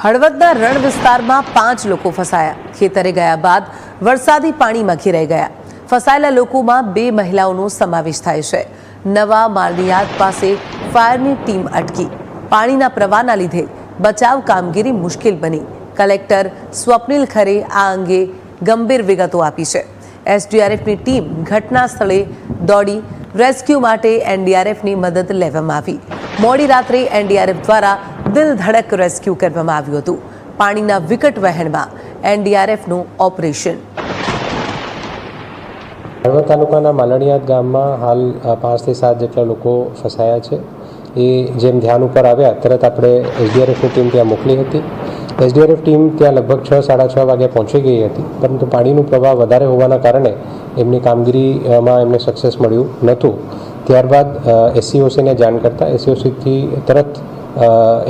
હળવદના રણ વિસ્તારમાં 5 લોકો ફસાયા। ખેતરે ગયા બાદ વરસાદી પાણીમાં ઘેરાઈ ગયા। ફસાયેલા લોકોમાં 2 મહિલાઓનો સમાવેશ થાય છે। નવા માલનિયાદ પાસે ફાયરની ટીમ અટકી। પાણીના પ્રવાહના લીધે બચાવ કામગીરી મુશ્કેલ બની। કલેક્ટર સ્વપ્નિલ ખરે આ અંગે ગંભીર વિગતો આપી છે। એસડીઆરએફની ટીમ ઘટના સ્થળે દોડી રેસ્ક્યુ માટે એનડીઆરએફની મદદ લેવામાં આવી। મોડી રાત્રે એનડીઆરએફ દ્વારા દિલ ધડક રેસ્ક્યુ કરવામાં આવ્યું હતું। પાણીના વિકટ વહેણમાં એનડીઆરએફનું ઓપરેશન। હળવદ તાલુકાના માલણિયાદ ગામમાં હાલ 5 થી 7 જેટલા લોકો ફસાયા છે। એ જેમ ધ્યાન ઉપર આવ્યા તરત આપણે એસડીઆરએફની ટીમ ત્યાં મોકલી હતી। એસડીઆરએફ ટીમ ત્યાં લગભગ 6-6:30 વાગે પહોંચી ગઈ હતી, પરંતુ પાણીનું પ્રવાહ વધારે હોવાના કારણે એમની કામગીરીમાં એમને સક્સેસ મળ્યું નહોતું। ત્યારબાદ એસસીઓસીને જાણ કરતાં એસસીઓસીથી તરત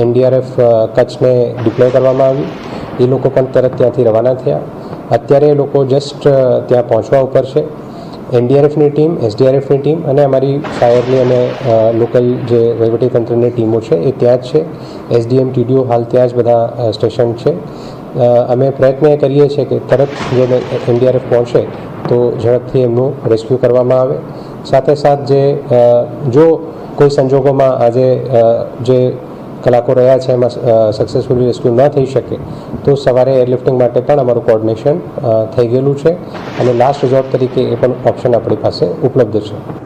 એનડીઆરએફ કચ્છને ડિપ્લોય કરવામાં આવી। એ લોકો પણ તરત ત્યાંથી રવાના થયા। અત્યારે એ લોકો જસ્ટ ત્યાં પહોંચવા ઉપર છે। એનડીઆરએફની ટીમ, એસડીઆરએફની ટીમ અને અમારી ફાયરની અને લોકલ જે વહીવટીતંત્રની ટીમો છે એ ત્યાં જ છે। એસડીએમ, ટીડીઓ હાલ ત્યાં જ બધા સ્ટેશન છે। અમે પ્રયત્ન એ કરીએ છીએ કે તરત જે એનડીઆરએફ પહોંચે તો ઝડપથી એમનું રેસ્ક્યુ કરવામાં આવે। સાથે સાથ જો કોઈ સંજોગોમાં આજે જે કલાકો રહ્યા છે એમાં સક્સેસફુલી રેસ્ક્યુ ન થઈ શકે તો સવારે એરલિફ્ટિંગ માટે પણ અમારું કોઓર્ડિનેશન થઈ ગયેલું છે અને લાસ્ટ રિઝોર્ટ તરીકે એ પણ ઓપ્શન આપણી પાસે ઉપલબ્ધ છે।